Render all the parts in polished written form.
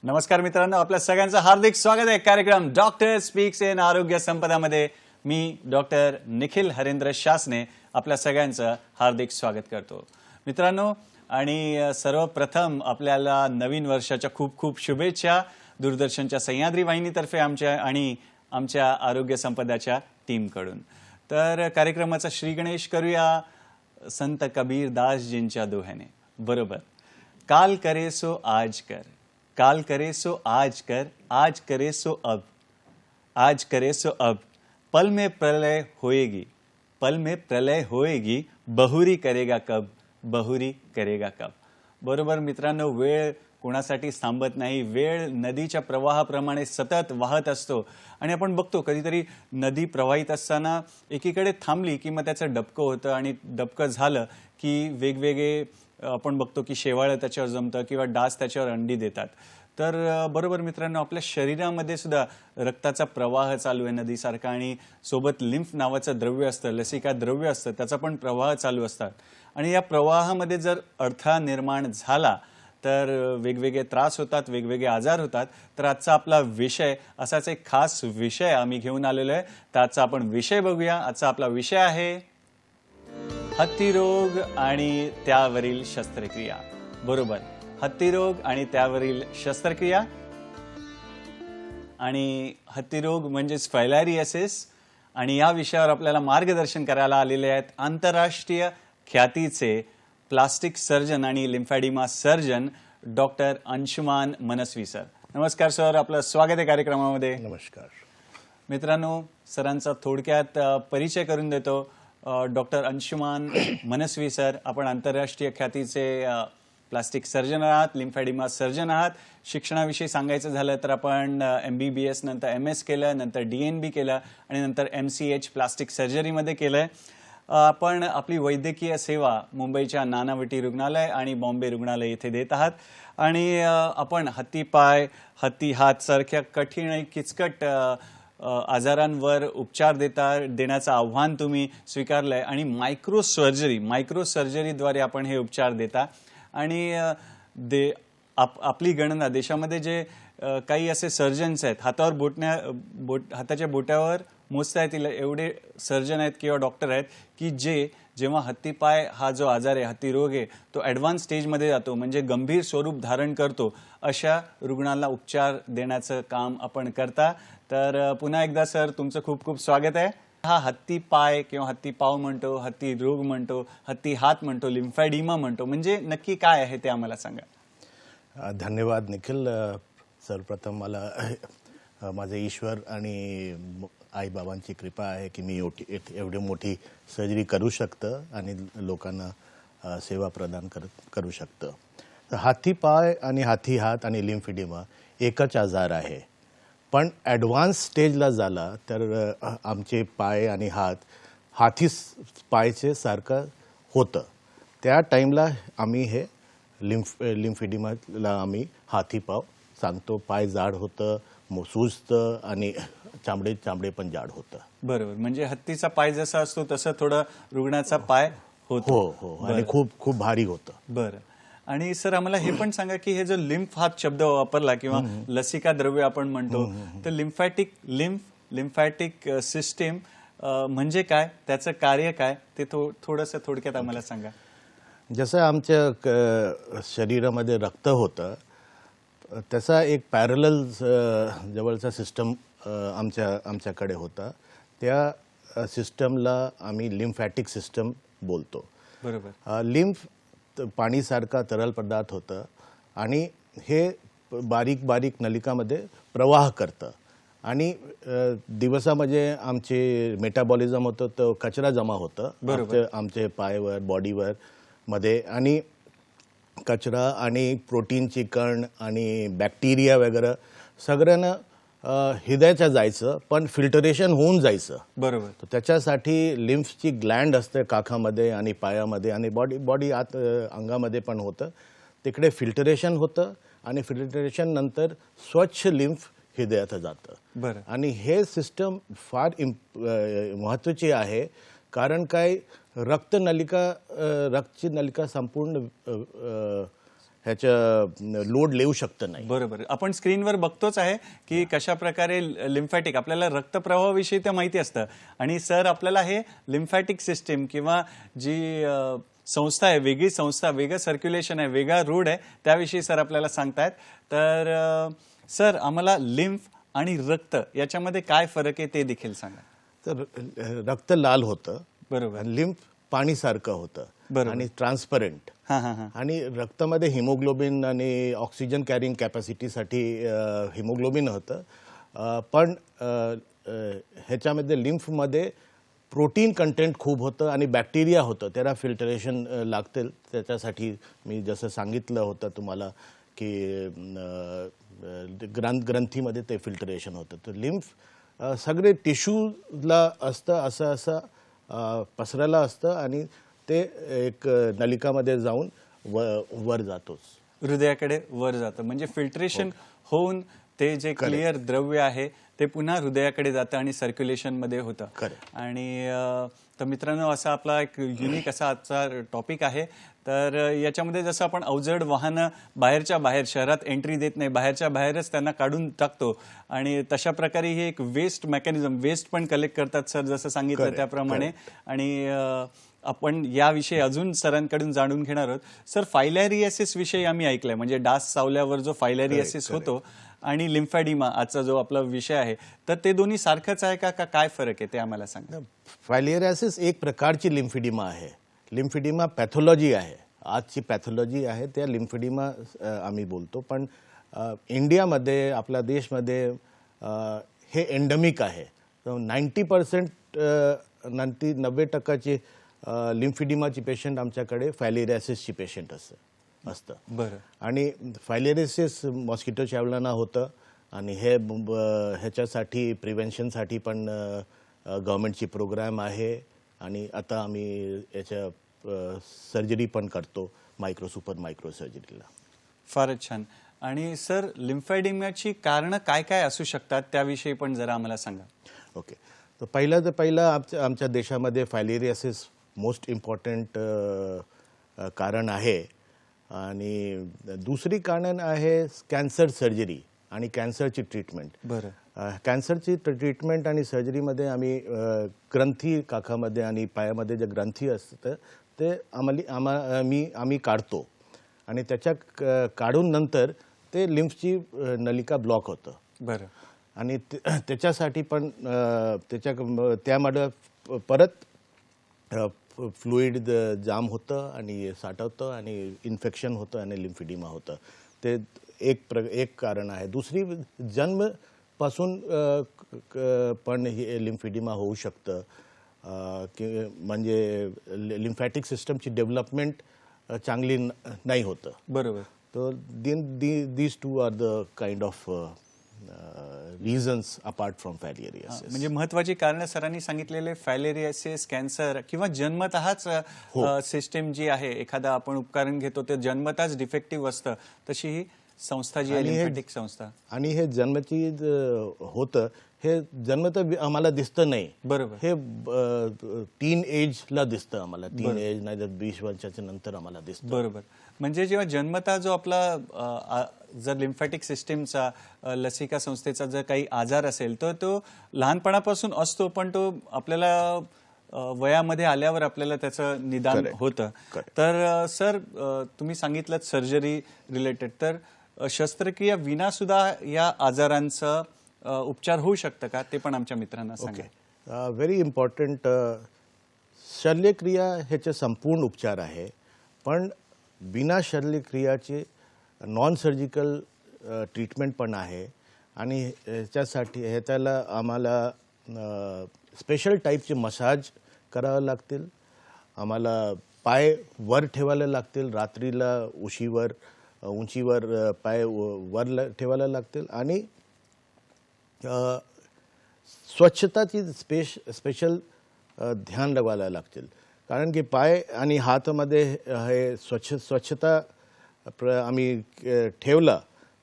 नमस्कार मित्रांनो, आपल्या सगळ्यांचं हार्दिक स्वागत आहे कार्यक्रम डॉक्टर स्पीक्स इन आरोग्य संपदामध्ये. मी डॉक्टर निखिल हरेंद्र शासने आपल्या सगळ्यांचं हार्दिक स्वागत करतो. मित्रांनो, आणि सर्वप्रथम आपल्याला नवीन वर्षाच्या खूप खूप शुभेच्छा दूरदर्शनच्या सह्याद्री वाहिनीतर्फे आमच्या आरोग्य संपदाच्या टीमकडून. तर कार्यक्रमाचा श्रीगणेश करूया संत कबीर दासजींच्या दोह्याने. बरोबर, काल करे सो आज कर, काल करे सो आज कर, आज करे सो अब, आज करे सो अब, पल में प्रलय होएगी, पल में प्रलय होएगी, बहुरी करेगा कब, बहुरी करेगा कब. बरोबर मित्रांनो, वेळ कोणासाठी थांबत नाही. वेळ नदीच्या प्रवाहाप्रमाणे सतत वाहत असतो आणि आपण बघतो कधीतरी नदी प्रवाहित असताना एकीकडे थांबली की मग त्याचं डबकं होतं आणि डबकं झालं की वेगवेगळे आपण बघतो की शेवाळं त्याच्यावर जमतं किंवा डास त्याच्यावर अंडी देतात. तर बरोबर मित्रांनो, आपल्या शरीरामध्ये सुद्धा रक्ताचा प्रवाह चालू आहे नदीसारखा आणि सोबत लिम्फ नावाचं द्रव्य असतं, लसिका द्रव्य असतं, त्याचा पण प्रवाह चालू असतात. आणि या प्रवाहामध्ये जर अडथळा निर्माण झाला तर वेगवेगळे त्रास होतात, वेगवेगळे आजार होतात. तर आजचा आपला विषय, असाच एक खास विषय आम्ही घेऊन आलेलो आहे. तर आजचा आपण विषय बघूया. आजचा आपला विषय आहे हत्तीरोग आणि त्यावरील शस्त्रक्रिया. बरोबर, हत्तीरोग आणि त्यावरील शस्त्रक्रिया. आणि हत्तीरोग म्हणजेच फायलॅरियासिस. आणि या विषयावर आपल्याला मार्गदर्शन करायला आलेले आहेत आंतरराष्ट्रीय ख्यातीचे प्लास्टिक सर्जन आणि लिम्फॅडिमा सर्जन डॉक्टर अंशुमान मनस्वी सर. नमस्कार सर, आपलं स्वागत आहे कार्यक्रमामध्ये. नमस्कार मित्रांनो, सरांचा थोडक्यात परिचय करून देतो. डॉक्टर अंशुमान मनस्वी सर, आपण आंतरराष्ट्रीय ख्यातीचे प्लास्टिक सर्जन आहात, लिम्फॅडिमा सर्जन आहात. शिक्षणाविषयी सांगायचं झालं तर आपण MBBS नंतर MS केलं, नंतर DNB केलं आणि नंतर MCH प्लास्टिक सर्जरीमध्ये केलं. आपण आपली वैद्यकीय सेवा मुंबईच्या नानावटी रुग्णालय आणि बॉम्बे रुग्णालय येथे देत आहात. आणि आपण हत्तीपाय, हत्ती हात सारख्या कठीण आणि किचकट आजारांवर उपचार देण्याचं आव्हान तुम्ही स्वीकारलंय आणि मायक्रो सर्जरीद्वारे आपण हे उपचार देता. आणि आपली गणना देशामध्ये जे काही असे सर्जन्स आहेत, हाताच्या बोटावर मोजता येतील एवढे सर्जन आहेत किंवा डॉक्टर आहेत की जे जेव्हा हत्तीपाय हा जो आजार आहे, हत्ती रोग आहे, तो ॲडव्हान्स स्टेजमध्ये जातो, म्हणजे गंभीर स्वरूप धारण करतो, अशा रुग्णांना उपचार देण्याचं काम आपण करता. तर पुन्हा एकदा सर, तुमचं खूप खूप स्वागत आहे. हा हत्ती पाय किंवा हत्ती पाव म्हणतो, हत्ती रोग म्हणतो, हत्ती हात म्हणतो, लिम्फॅडिमा म्हणतो, म्हणजे नक्की काय आहे ते आम्हाला सांगा. धन्यवाद निखिल. सर्वप्रथम मला माझे ईश्वर आणि आई बाबांची कृपा आहे की मी एवढी मोठी सर्जरी करू शकतं आणि लोकांना सेवा प्रदान करू शकतं. तर हाती पाय आणि हाती हात आणि लिम्फॅडिमा एकच आजार आहे, पण ॲडव्हान्स स्टेजला झाला तर आमचे पाय आणि हाती पायचे सारखं होतं. त्या टाईमला आम्ही हे लिम्फॅडिमाला आम्ही हाती पाव सांगतो. पाय जाड होतं, सुजतं आणि चामडे पण जाड होतं. बरोबर, म्हणजे हत्तीचा पाय जसा असतो तसं थोडं रुग्णाचा पाय होतो. हो हो, आणि खूप खूप भारी होतं. बरं. आणि सर, आम्हाला हे पण सांगा की हे जो लिम्फ हात शब्द वापरला किंवा लसिका द्रव्य आपण म्हणतो, तर लिम्फॅटिक सिस्टीम म्हणजे काय, त्याचं कार्य काय, ते थोडंसं थोडक्यात आम्हाला सांगा. जसं आमच्या शरीरामध्ये रक्त होतं त्याचा एक पॅरलल जवळचा सिस्टम आमच्याकडे होता. त्या सिस्टमला आम्ही लिम्फॅटिक सिस्टम बोलतो. बरोबर. लिम्फ पाणीसारखा तरल पदार्थ होतं आणि हे बारीक बारीक नलिकामध्ये प्रवाह करतं आणि दिवसामध्ये आमचे मेटाबॉलिझम होतं तर कचरा जमा होतं आमचे पायावर बॉडीवर मध्ये आणि कचरा आणि प्रोटीनची कण आणि बॅक्टेरिया वगैरे सगळ्यांना हृदयाच्या जायचं पण फिल्टरेशन होऊन जायचं. बरोबर. तर त्याच्यासाठी लिम्फची ग्लँड असते काखामध्ये आणि पायामध्ये आणि बॉडी आत अंगामध्ये पण होतं. तिकडे फिल्टरेशन होतं आणि फिल्टरेशन नंतर स्वच्छ लिम्फ हृदयात जातं. बरं. आणि हे सिस्टम फार महत्त्वाची आहे कारण काय रक्तची नलिका संपूर्ण ह्याच्या लोड लेऊ शकतं नाही. बरोबर. आपण स्क्रीनवर बघतोच आहे की कशा प्रकारे लिम्फॅटिक आपल्याला रक्तप्रवाहाविषयी तर माहिती असतं आणि सर आपल्याला हे लिम्फॅटिक सिस्टीम किंवा जी संस्था आहे, वेगळी संस्था, वेगळं सर्क्युलेशन आहे, वेगळा रूट आहे, त्याविषयी सर आपल्याला सांगतायत. तर सर आम्हाला लिम्फ आणि रक्त याच्यामध्ये काय फरक आहे ते देखील सांगा. तर रक्त लाल होतं. बरोबर. लिम्फ पाणीसारखं होतं आणि ट्रान्सपरंट. आणि रक्तामध्ये हिमोग्लोबिन आणि ऑक्सिजन कॅरिंग कॅपॅसिटीसाठी हिमोग्लोबिन होतं. पण ह्याच्यामध्ये लिम्फमध्ये प्रोटीन कंटेंट खूप होतं आणि बॅक्टेरिया होतं. त्याला फिल्टरेशन लागते. त्याच्यासाठी मी जसं सांगितलं होतं तुम्हाला की ग्रंथीमध्ये ते फिल्टरेशन होतं. तर लिम्फ सगळे टिश्यूला असतं असं पसरलं असतं आणि ते एक नलिकामध्ये जाऊन वर जातोच, हृदयाकडे वर जातं. म्हणजे फिल्ट्रेशन होऊन ते जे क्लिअर द्रव्य आहे ते पुन्हा हृदयाकडे जातं आणि सर्क्युलेशनमध्ये होतं. आणि तर मित्रांनो असा आपला एक युनिक असा आजचा टॉपिक आहे. तर याच्यामध्ये जसं आपण अवजड वाहनं बाहेरच्या बाहेर शहरात एंट्री देत नाही, बाहेरच्या बाहेरच त्यांना काढून टाकतो आणि तशा प्रकारे हे एक वेस्ट मेकॅनिझम, वेस्ट पण कलेक्ट करतात सर जसं सांगितलं त्याप्रमाणे. आणि आपण याविषयी अजून सरांकडून जाणून घेणार आहोत. सर फायलॅरियासिस विषयी आम्ही ऐकलंय, म्हणजे डास चावल्यावर जो फायलॅरियासिस होतो आणि लिम्फॅडिमा आजचा जो आपला विषय आहे, तर ते दोन्ही सारखंच आहे का काय फरक आहे ते आम्हाला सांगा. फायलॅरियासिस एक प्रकारची लिम्फिडिमा आहे. लिम्फिडिमा पॅथॉलॉजी आहे, आजची पॅथॉलॉजी आहे, त्या लिम्फिडिमा आम्ही बोलतो. पण इंडियामध्ये आपल्या देशमध्ये हे एंडेमिक आहे. 90% 90% लिम्फिडिमाची पेशंट आमच्याकडे फायलेरियासिसची पेशंट असतं. बरं. आणि फायलेरियासिस मॉस्किटो चावल्यानं होतं आणि ह्याच्यासाठी प्रिव्हेन्शनसाठी पण गव्हर्नमेंटची प्रोग्राम आहे आणि आता आम्ही याच्या सर्जरी पण करतो, सुपर मायक्रो सर्जरीला. फारच छान. आणि सर लिम्फॅडिमाची कारणं काय काय असू शकतात त्याविषयी पण जरा आम्हाला सांगा. ओके. तर पहिलं आमच्या देशामध्ये फायलेरियासिस मोस्ट इम्पॉर्टंट कारण आहे. आणि दुसरी कारण आहे कॅन्सर सर्जरी आणि कॅन्सरची ट्रीटमेंट. बरं. कॅन्सरची ट्रीटमेंट आणि सर्जरीमध्ये आम्ही ग्रंथी काखामध्ये आणि पायामध्ये जे ग्रंथी असतं ते आम्ही काढतो आणि त्याच्या काढून नंतर ते लिम्फची नलिका ब्लॉक होतं. बरं. आणि त्याच्यासाठी पण त्यामध्ये परत फ्लुइड जाम होतं आणि साठवतं आणि इन्फेक्शन होतं आणि लिम्फिडिमा होतं. ते एक कारण आहे. दुसरी जन्मपासून पण हे लिम्फिडिमा होऊ शकतं की म्हणजे लिम्फॅटिक सिस्टमची डेव्हलपमेंट चांगली नाही होतं. बरोबर. तर these two are the kind of reasons apart from filariasis. म्हणजे महत्वाची कारणं सरांनी सांगितलेले फायलेरियासिस, कॅन्सर किंवा जन्मतःच सिस्टीम जी आहे, एखादा आपण उपकरण घेतो ते जन्मतःच डिफेक्टिव्ह असतं, तशी ही संस्था जी आहे लिम्फॅटिक संस्था. आणि हे जन्मची होतं हे जन्मतः आम्हाला दिसतं नाही. बरोबर. हे टीन एजला दिसतं आम्हाला. टीन एज नाही तर 20 वर्षाच्या नंतर आम्हाला दिसतं. बरोबर. म्हणजे जेव्हा जन्मतः जो आपला जर लिम्फॅटिक सिस्टीमचा लसिका संस्थेचा जर काही आजार असेल तर तो लहानपणापासून असतो, पण तो आपल्याला वयामध्ये आल्यावर आपल्याला त्याचं निदान होतं. तर सर तुम्ही सांगितलं सर्जरी रिलेटेड, तर शस्त्रक्रिया विना सुद्धा या आजारांचा उपचार होऊ शकतं का ते पण आमच्या मित्रांना सांगा. Very important. शल्यक्रिया ह्याचे संपूर्ण उपचार आहे, पण बिना शल्यक्रियाचे नॉन सर्जिकल ट्रीटमेंट पण आहे आणि ह्याच्यासाठी ह्याच्याला आम्हाला स्पेशल टाईपचे मसाज करावं लागतील. आम्हाला पाय वर ठेवायला लागतील, रात्रीला उंचीवर पाय वर ठेवायला लागतील आणि स्वच्छताची स्पेशल ध्यान ठेवायला लागतील. कारण की पाय आणि हातामध्ये हे स्वच्छता आम्ही ठेवला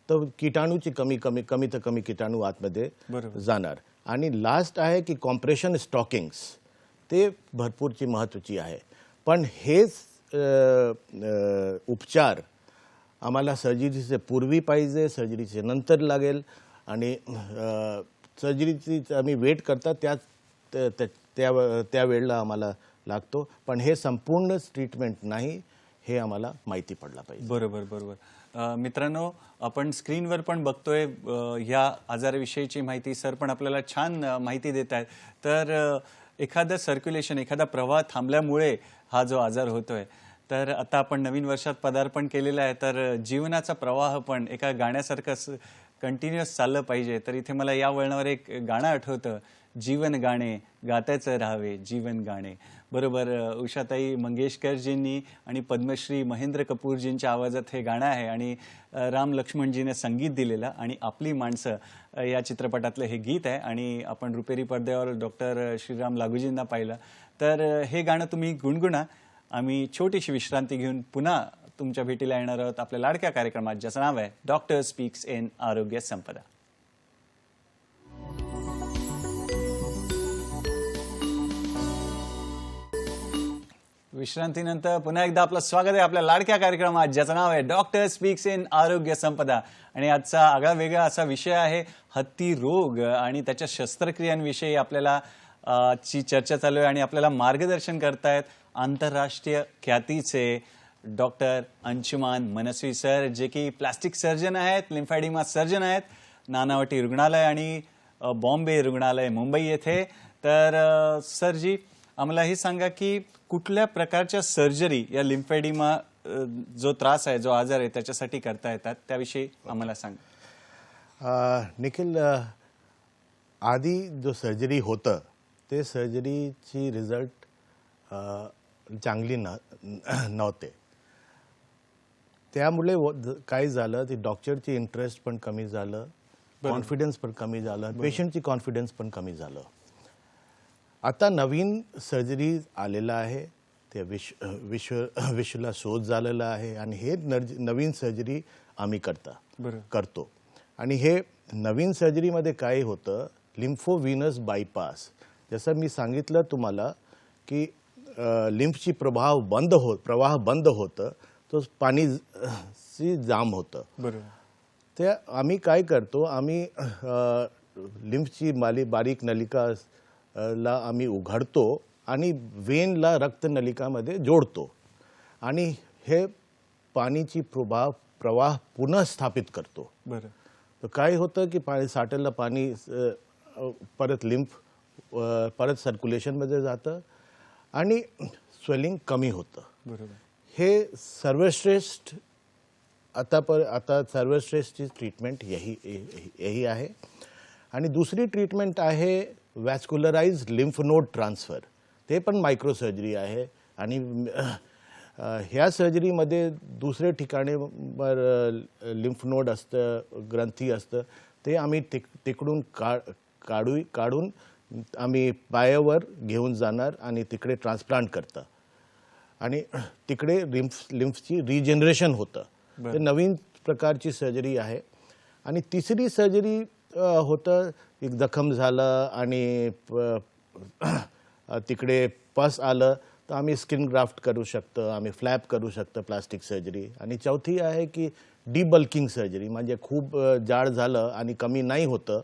तर किटाणूची कमी किटाणू आतमध्ये जाणार. आणि लास्ट आहे की कॉम्प्रेशन स्टॉकिंग्स, ते भरपूरची महत्त्वाची आहे. पण हेच उपचार आम्हाला सर्जरीचे पूर्वी पाहिजे, सर्जरीचे नंतर लागेल आणि सर्जरीची आम्ही वेट करता त्या वेळेला आम्हाला लागतो. पण हे संपूर्ण ट्रीटमेंट नाही, हे आम्हाला माहिती पडला पाहिजे. बरोबर. मित्रांनो, आपण स्क्रीनवर पण बघतोय ह्या आजाराविषयीची माहिती. सर पण आपल्याला छान माहिती देत आहेत. तर एखादं सर्क्युलेशन, एखादा प्रवाह थांबल्यामुळे हा जो आजार होतोय, तर आता आपण नवीन वर्षात पदार्पण केलेलं आहे, तर जीवनाचा प्रवाह पण एका गाण्यासारखं कंटिन्युअस चाललं पाहिजे. तर इथे मला या वळणावर एक गाणं आठवतं, जीवन गाणे गाताच राहावे जीवन गाणे. बरोबर, उषाताई मंगेशकरजींनी आणि पद्मश्री महेंद्र कपूरजींच्या आवाजात हे गाणं आहे आणि राम लक्ष्मणजीने संगीत दिलेलं आणि आपली माणसं या चित्रपटातलं हे गीत आहे. आणि आपण रुपेरी पडद्यावर डॉक्टर श्रीराम लागूजींना पाहिलं. तर हे गाणं तुम्ही गुणगुणा. आम्ही छोटीशी विश्रांती घेऊन पुन्हा तुमच्या भेटीला येणार आहोत आपल्या लाडक्या कार्यक्रमात, ज्याचं नाव आहे डॉक्टर स्पीक्स इन आरोग्य संपदा. विश्रांतीनंतर पुन्हा एकदा आपलं स्वागत आहे आपल्या लाडक्या कार्यक्रमात, ज्याचं नाव आहे डॉक्टर स्पीक्स इन आरोग्य संपदा. आणि आजचा आगळा वेगळा असा विषय आहे हत्ती रोग आणि त्याच्या शस्त्रक्रियांविषयी आपल्याला ची चर्चा चालू आहे. आणि आपल्याला मार्गदर्शन करतायत आंतरराष्ट्रीय ख्यातीचे डॉक्टर अंशुमान मनस्वी सर, जे की प्लास्टिक सर्जन आहेत, लिम्फॅडिमा सर्जन आहेत, नानावटी रुग्णालय आणि बॉम्बे रुग्णालय मुंबई येथे. तर सरजी, आम्हाला हे सांगा की कुठल्या प्रकारच्या सर्जरी या लिम्फॅडिमा जो त्रास आहे, जो आजार आहे, त्याच्यासाठी करता येतात, त्याविषयी आम्हाला सांगा. निखिल, आधी जो सर्जरी होतं ते सर्जरीची रिझल्ट चांगली नव्हते. त्यामुळे काय झालं, ती डॉक्टरची इंटरेस्ट पण कमी झालं, कॉन्फिडन्स पण कमी झालं, पेशंटची कॉन्फिडन्स पण कमी झालं. आता नवीन सर्जरी आलेला आहे, ते विश्वला शोध झालेला आहे आणि हे नवीन सर्जरी आम्ही करतो. आणि हे नवीन सर्जरीमध्ये काय होतं, लिम्फोव्हिनस बायपास. जसं मी सांगितलं तुम्हाला की लिम्फची प्रवाह बंद होतं, तो पाणी जाम होतं. ते आम्ही काय करतो, आम्ही लिम्फची बारीक नलिका ला आम्ही उघडतो आणि वेनला रक्तनलिकामध्ये जोडतो आणि हे पाणीची प्रवाह पुन्हा स्थापित करतो. तर काय होतं की साठलेलं पाणी परत सर्क्युलेशनमध्ये जातं आणि स्वेलिंग कमी होतं. हे सर्वश्रेष्ठ आता सर्वश्रेष्ठ ट्रीटमेंट यही आहे. आणि दुसरी ट्रीटमेंट आहे वॅस्क्युलराइज्ड लिम्फ नोड ट्रान्सफर. ते पण मायक्रो सर्जरी आहे आणि ह्या सर्जरीमध्ये दुसरे ठिकाणी लिम्फ नोड असतं, ग्रंथी असतं, ते आम्ही तिकडून काढून आम्ही पायावर घेऊन जाणार आणि तिकडे ट्रान्सप्लांट करता आणि तिकडे लिम्फची रिजनरेशन होतं. ते नवीन प्रकारची सर्जरी आहे. आणि तिसरी सर्जरी होतं, एक जखम झालं आणि तिकडे पस आलं तर आम्ही स्किन ग्राफ्ट करू शकतो, आम्ही फ्लॅप करू शकतो, प्लास्टिक सर्जरी. आणि चौथी आहे की डिबल्किंग सर्जरी, म्हणजे खूप जाड झालं आणि कमी नाही होतं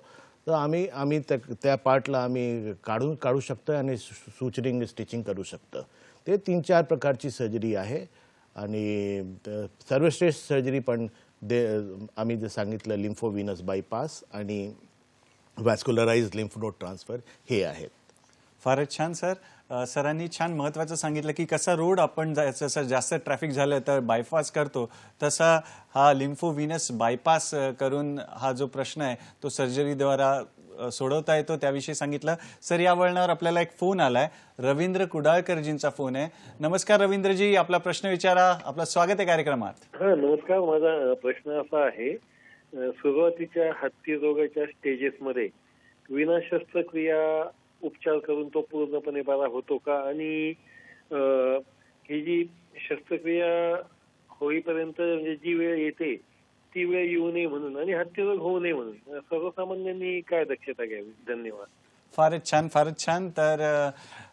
तर आम्ही त्या पार्टला आम्ही काढू शकतो आणि सुचरिंग स्टिचिंग करू शकतो. ते 3-4 प्रकारची सर्जरी आहे. आणि सर्वश्रेष्ठ सर्जरी पण आम्ही जे सांगितलं लिम्फोव्हिनस बायपास आणि वॅस्क्युलराइज्ड लिम्फ नोड ट्रान्सफर हे आहेत. फारच छान सर. सरांनी छान महत्त्वाचं सांगितलं की कसा रोड आपण जसं जास्त ट्रॅफिक झालं तर बायपास करतो, तसा हा लिम्फोव्हिनस बायपास करून हा जो प्रश्न आहे तो सर्जरीद्वारा सोडवता येतो, त्याविषयी सांगितलं. सर, या वळणावर आपल्याला एक फोन आलाय. रवींद्र कुडाळकरजींचा फोन आहे. नमस्कार रवींद्रजी, आपला प्रश्न विचारा. आपलं स्वागत आहे कार्यक्रमात. नमस्कार. माझा प्रश्न असा आहे, सुरुवातीच्या हत्ती रोगाच्या स्टेजेसमध्ये विना शस्त्रक्रिया उपचार करून तो पूर्णपणे बरा होतो का? आणि ही जी शस्त्रक्रिया होईपर्यंत म्हणजे जी वेळ येते ती वेळ येऊ नये म्हणून आणि हत्तीरोग होऊ नये म्हणून सर्वसामान्यांनी काय दक्षता घ्यावी? धन्यवाद. फारच छान, फारच छान. तर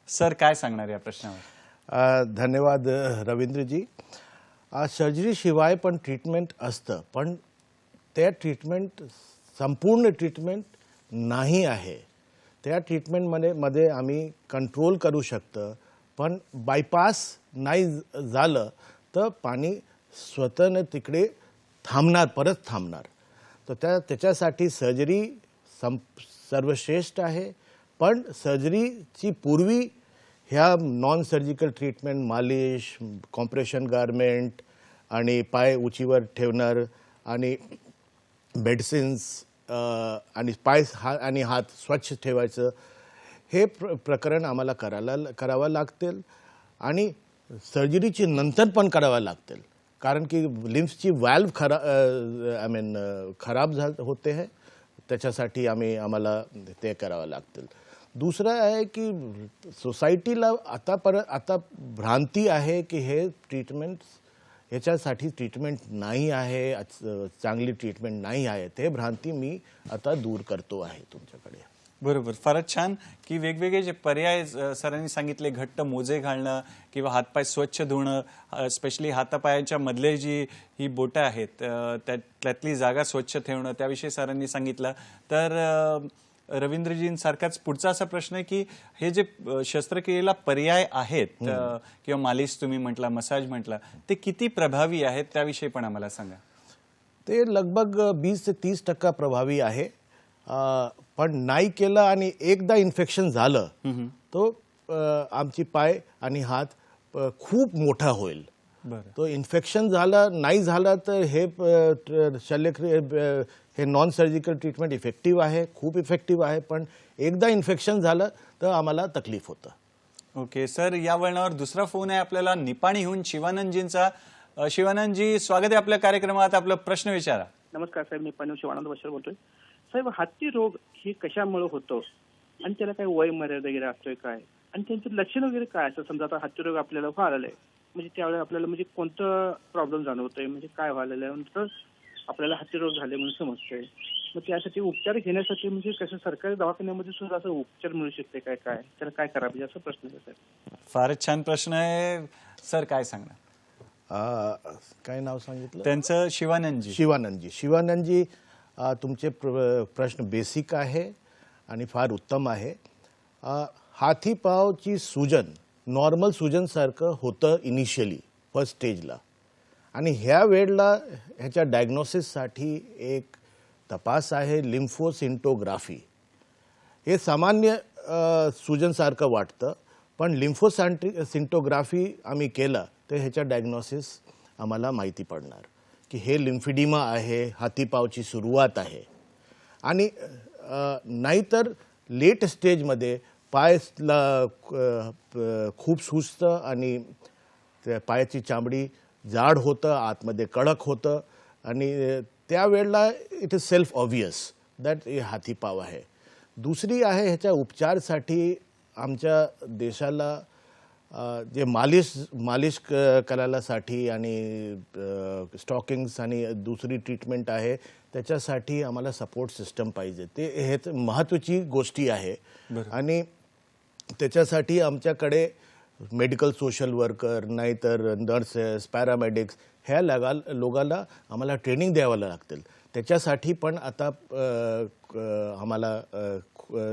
सर काय सांगणार या प्रश्नावर? धन्यवाद रवींद्रजी. सर्जरी शिवाय पण ट्रीटमेंट असतं, पण त्या ट्रीटमेंट संपूर्ण ट्रीटमेंट नाही आहे. त्या ट्रीटमेंटमध्ये आम्ही कंट्रोल करू शकतो, पण बायपास नाही झालं तर पाणी स्वतःने तिकडे परत थांबणार. तर त्याच्यासाठी सर्जरी सर्वश्रेष्ठ आहे. पण सर्जरीची पूर्वी ह्या नॉन सर्जिकल ट्रीटमेंट, मालिश, कॉम्प्रेशन गारमेंट आणि पाय उंचीवर ठेवणार आणि मेडिसिन्स आणि पाय आणि हात स्वच्छ ठेवायचं, हे प्रकरण आम्हाला करावं लागतील आणि सर्जरीची नंतर पण करावं लागतील. कारण की लिम्फची व्हॅल्व खराब होते आहे, त्याच्यासाठी आम्हाला ते करावं लागतील. दुसरं आहे की सोसायटीला आता भ्रांती आहे की हे ट्रीटमेंट ह्याच्यासाठी ट्रीटमेंट नाही आहे, चांगली ट्रीटमेंट नाही आहे. ते भ्रांती मी आता दूर करतो आहे तुमच्याकडे. बरोबर, फारच छान की वेगवेगळे जे पर्याय सरांनी सांगितले, घट्ट मोजे घालणं किंवा हातपाय स्वच्छ धुणं, स्पेशली हातापायांच्या मधले जी ही बोटं आहेत त्यातली जागा स्वच्छ ठेवणं, त्याविषयी सरांनी सांगितलं. तर रवींद्रजींसारखाच पुढचा असा प्रश्न आहे की हे जे शस्त्रक्रियेला पर्याय आहेत किंवा मालिश तुम्ही म्हटला, मसाज म्हटला, ते किती प्रभावी आहेत त्याविषयी पण आम्हाला सांगा. ते लगभग 20 ते 30% प्रभावी आहे. पण नाही केलं आणि एकदा इन्फेक्शन झालं तो आमची पाय आणि हात खूप मोठा होईल. तो इन्फेक्शन झालं नाही झालं तर हे शल्यक्रिया हे नॉन सर्जिकल ट्रीटमेंट इफेक्टिव्ह आहे, खूप इफेक्टिव्ह आहे. पण एकदा इन्फेक्शन झालं तर आम्हाला तकलीफ होतं. ओके सर, या वळणावर दुसरा फोन आहे आपल्याला निपाणीहून शिवानंदजींचा. शिवानंदजी, स्वागत आहे आपल्या कार्यक्रमात. आपला प्रश्न विचारा. नमस्कार साहेब, निपाणीहून शिवानंद बशर बोलतोय. साहेब, हत्ती रोग हे कशामुळे होतो आणि त्याला काय वय मर्यादा वगैरे असतोय काय, आणि त्यांचे लक्षण वगैरे काय असं? समजा आता हत्ती रोग आपल्याला व्हायला म्हणजे त्यावेळेला आपल्याला म्हणजे कोणतं प्रॉब्लेम जाणवतोय, म्हणजे काय व्हायला तर आपल्याला हत्ती रोग झाले म्हणून समजतंय. मग त्यासाठी उपचार घेण्यासाठी म्हणजे कसं सरकारी दवाखान्यामध्ये सुद्धा असं उपचार मिळू शकते काय, त्याला काय करावं म्हणजे असा प्रश्न आहे साहेब. फारच छान प्रश्न आहे सर, काय सांगणार? काय नाव सांगितलं त्यांचं? शिवानंदजी, तुमचे प्रश्न बेसिक आहे आणि फार उत्तम आहे. हातीपावची सूजन नॉर्मल सूजनसारखं होतं इनिशियली फर्स्ट स्टेजला, आणि ह्या वेळेला ह्याच्या डायग्नोसिससाठी एक तपास आहे लिम्फोसिंटोग्राफी. हे सामान्य सूजनसारखं वाटतं, पण लिम्फोसिंटोग्राफी आम्ही केलं तर ह्याच्या डायग्नोसिस आम्हाला माहिती पडणार की हे लिम्फिडिमा आहे, हातीपावची सुरुवात आहे. आणि नाहीतर लेट स्टेजमध्ये पायला खूप सुजतं आणि त्या पायाची चामडी जाड होतं, आतमध्ये कडक होतं, आणि त्यावेळेला it is self obvious that हे हातीपाव आहे. दुसरी आहे ह्याच्या उपचारासाठी आमच्या देशाला जे मालिश करायसाठी आणि स्टॉकिंग्स आणि दुसरी ट्रीटमेंट आहे, त्याच्यासाठी आम्हाला सपोर्ट सिस्टम पाहिजे. ते हे महत्त्वाची गोष्टी आहे. आणि त्याच्यासाठी आमच्याकडे मेडिकल सोशल वर्कर, नाहीतर नर्सेस, पॅरामेडिक्स ह्या लोकांना आम्हाला ट्रेनिंग द्यावं लागतील. त्याच्यासाठी पण आता आम्हाला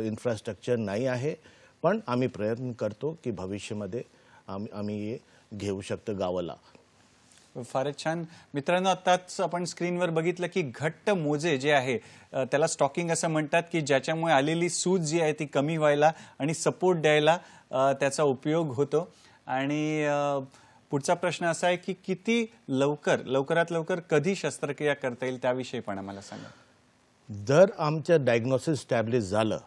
इन्फ्रास्ट्रक्चर नाही आहे, पण आम्ही प्रयत्न करतो की भविष्यामध्ये आम्ही हे घेऊ शकतो गावाला. फारच छान. मित्रांनो, आत्ताच आपण स्क्रीनवर बघितलं की घट्ट मोजे जे आहे त्याला स्टॉकिंग असं म्हणतात, की ज्याच्यामुळे आलेली सूज जी आहे ती कमी व्हायला आणि सपोर्ट द्यायला त्याचा उपयोग होतो. आणि पुढचा प्रश्न असा आहे की किती लवकरात लवकर कधी शस्त्रक्रिया करता येईल त्याविषयी पण आम्हाला सांगा. जर आमचं डायग्नोसिस स्टॅब्लिश झालं,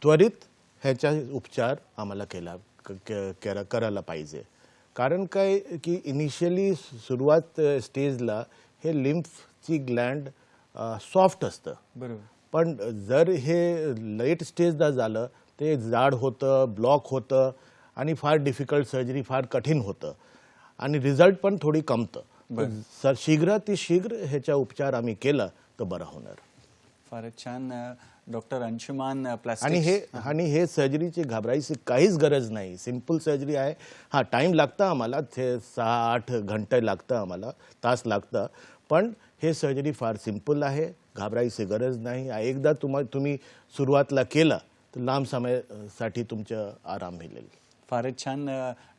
त्वरित ह्याचा उपचार आम्हाला करायला पाहिजे. कारण काय की इनिशियली सुरुवात स्टेजला हे लिम्फची ग्लँड सॉफ्ट असतं, बरोबर. पण जर हे लेट स्टेजला झालं ते जाड होतं, ब्लॉक होतं आणि फार डिफिकल्ट सर्जरी, फार कठीण होतं आणि रिझल्ट पण थोडी कमतं. शीघ्र ह्याचा उपचार आम्ही केला तर बरं होणार. फारच छान. Doctor Anshuman plastic. आणि हे सर्जरीची घाबरायची काहीच गरज नाही. सिंपल सर्जरी आहे. हां, टाईम लागतं आम्हाला, 6-8 घंटे लागतं आम्हाला, तास लागतं, पण हे सर्जरी फार सिंपल आहे. घाबरायची गरज नाही. एकदा तुम्ही सुरुवातला केला तर लांब समयासाठी तुमचं आराम मिळेल. फारच छान.